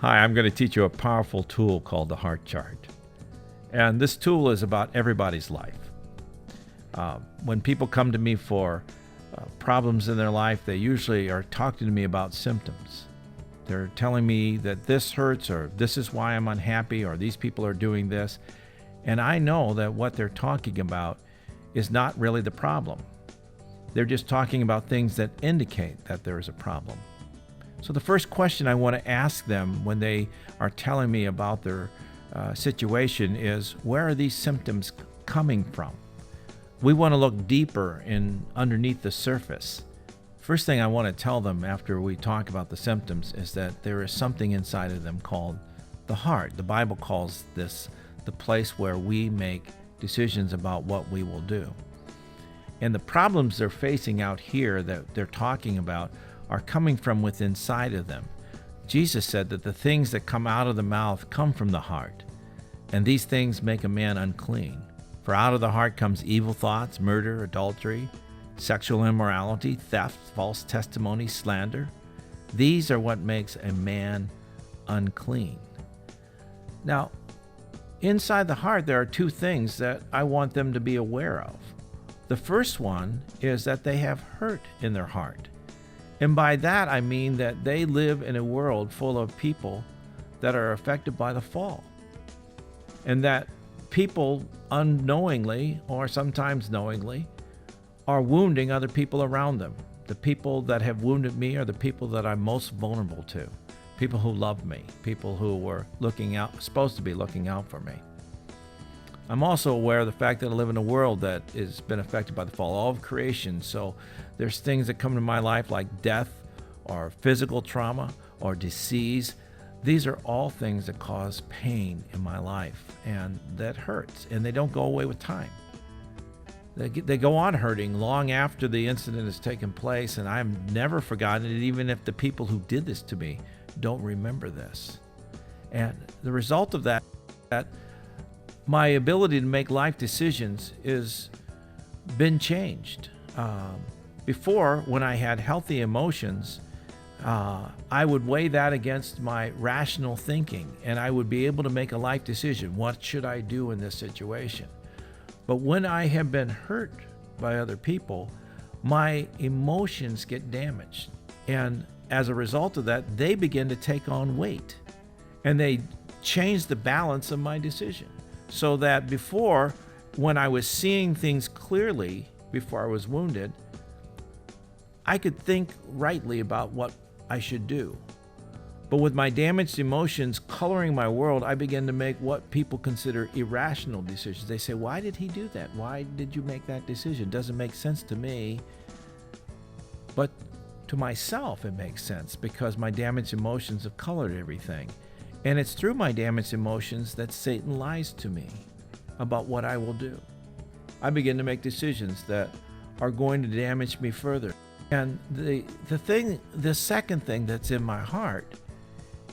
Hi, I'm going to teach you a powerful tool called the Heart Chart. And this tool is about everybody's life. When people come to me for problems in their life, they usually are talking to me about symptoms. They're telling me that this hurts, or this is why I'm unhappy, or these people are doing this. And I know that what they're talking about is not really the problem. They're just talking about things that indicate that there is a problem. So the first question I want to ask them when they are telling me about their situation is, where are these symptoms coming from? We want to look deeper in underneath the surface. First thing I want to tell them after we talk about the symptoms is that there is something inside of them called the heart. The Bible calls this the place where we make decisions about what we will do. And the problems they're facing out here that they're talking about are coming from within inside of them. Jesus said that the things that come out of the mouth come from the heart, and these things make a man unclean. For out of the heart comes evil thoughts, murder, adultery, sexual immorality, theft, false testimony, slander. These are what makes a man unclean. Now, inside the heart, there are two things that I want them to be aware of. The first one is that they have hurt in their heart. And by that, I mean that they live in a world full of people that are affected by the fall. And that people unknowingly, or sometimes knowingly, are wounding other people around them. The people that have wounded me are the people that I'm most vulnerable to. People who love me, people who were supposed to be looking out for me. I'm also aware of the fact that I live in a world that has been affected by the fall, all of creation. So there's things that come into my life like death or physical trauma or disease. These are all things that cause pain in my life, and that hurts, and they don't go away with time. They go on hurting long after the incident has taken place, and I've never forgotten it, even if the people who did this to me don't remember this. And the result of that my ability to make life decisions is been changed. Before, when I had healthy emotions, I would weigh that against my rational thinking, and I would be able to make a life decision. What should I do in this situation? But when I have been hurt by other people, my emotions get damaged. And as a result of that, they begin to take on weight, and they change the balance of my decision. So that before, when I was seeing things clearly, before I was wounded, I could think rightly about what I should do. But with my damaged emotions coloring my world, I began to make what people consider irrational decisions. They say, why did he do that? Why did you make that decision? Doesn't make sense to me. But to myself, it makes sense because my damaged emotions have colored everything. And it's through my damaged emotions that Satan lies to me about what I will do. I begin to make decisions that are going to damage me further. And the second thing that's in my heart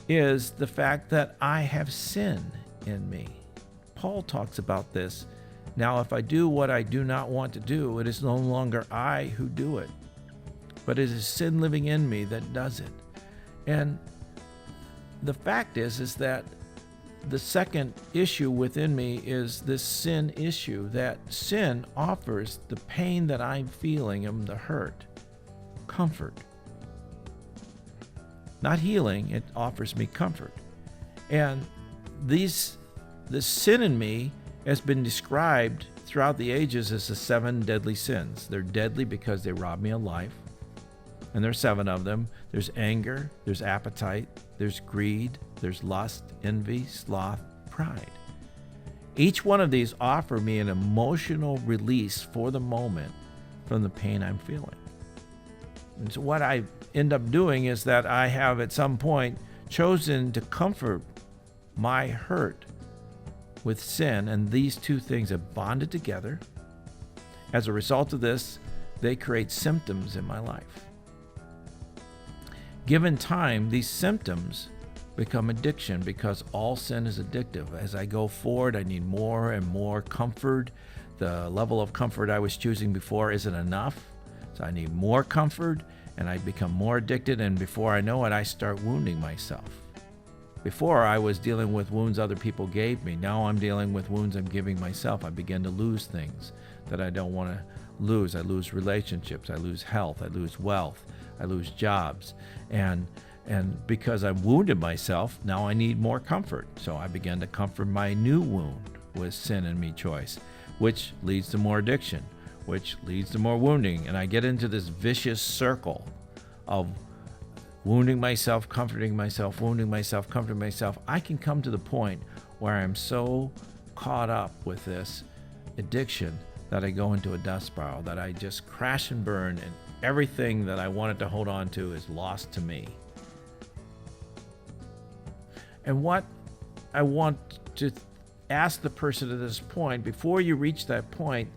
is the fact that I have sin in me. Paul talks about this. Now, if I do what I do not want to do, it is no longer I who do it, but it is sin living in me that does it. And the fact is that the second issue within me is this sin issue, that sin offers the pain that I'm feeling and the hurt, comfort. Not healing, it offers me comfort. And the sin in me has been described throughout the ages as the 7 deadly sins. They're deadly because they rob me of life. And there's 7 of them. There's anger, there's appetite, there's greed, there's lust, envy, sloth, pride. Each one of these offer me an emotional release for the moment from the pain I'm feeling. And so what I end up doing is that I have at some point chosen to comfort my hurt with sin, and these two things have bonded together. As a result of this, they create symptoms in my life. Given time, these symptoms become addiction because all sin is addictive. As I go forward, I need more and more comfort. The level of comfort I was choosing before isn't enough, so I need more comfort, and I become more addicted, and before I know it, I start wounding myself. Before, I was dealing with wounds other people gave me. Now I'm dealing with wounds I'm giving myself. I begin to lose things that I don't want to lose. I lose relationships. I lose health. I lose wealth. I lose jobs. And because I've wounded myself, now I need more comfort. So I began to comfort my new wound with sin and me choice, which leads to more addiction, which leads to more wounding. And I get into this vicious circle of wounding myself, comforting myself, wounding myself, comforting myself. I can come to the point where I'm so caught up with this addiction that I go into a dust spiral, that I just crash and burn, and everything that I wanted to hold on to is lost to me. And what I want to ask the person at this point, before you reach that point,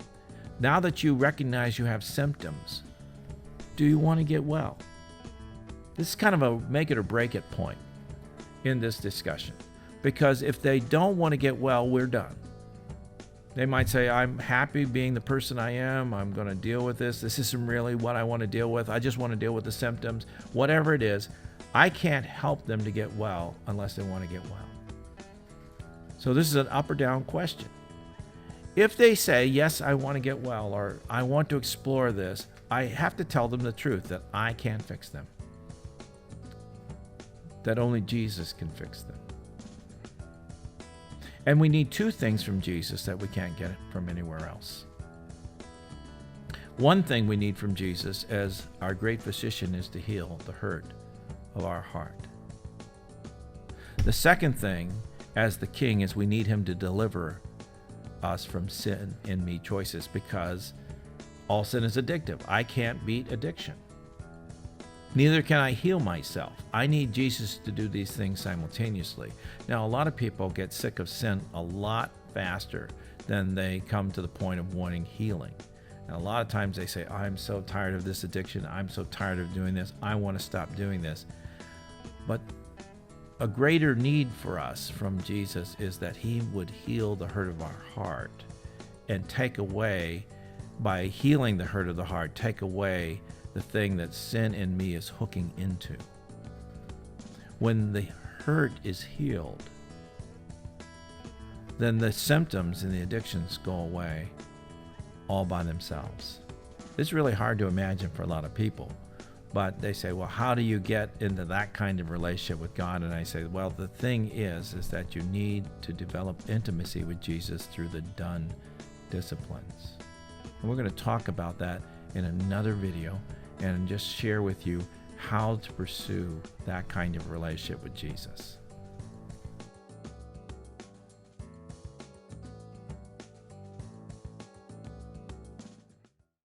now that you recognize you have symptoms, do you want to get well? This is kind of a make it or break it point in this discussion. Because if they don't want to get well, we're done. They might say, I'm happy being the person I am. I'm going to deal with this. This isn't really what I want to deal with. I just want to deal with the symptoms. Whatever it is, I can't help them to get well unless they want to get well. So this is an up or down question. If they say, yes, I want to get well, or I want to explore this, I have to tell them the truth that I can't fix them. That only Jesus can fix them. And we need two things from Jesus that we can't get from anywhere else. One thing we need from Jesus as our great physician is to heal the hurt of our heart. The second thing as the king is we need him to deliver us from sin in me choices, because all sin is addictive. I can't beat addiction. Neither can I heal myself. I need Jesus to do these things simultaneously. Now, a lot of people get sick of sin a lot faster than they come to the point of wanting healing. And a lot of times they say, I'm so tired of this addiction. I'm so tired of doing this. I want to stop doing this. But a greater need for us from Jesus is that he would heal the hurt of our heart and take away, by healing the hurt of the heart, take away the thing that sin in me is hooking into. When the hurt is healed, then the symptoms and the addictions go away all by themselves. It's really hard to imagine for a lot of people, but they say, well, how do you get into that kind of relationship with God? And I say, well, the thing is that you need to develop intimacy with Jesus through the done disciplines. And we're going to talk about that in another video and just share with you how to pursue that kind of relationship with Jesus.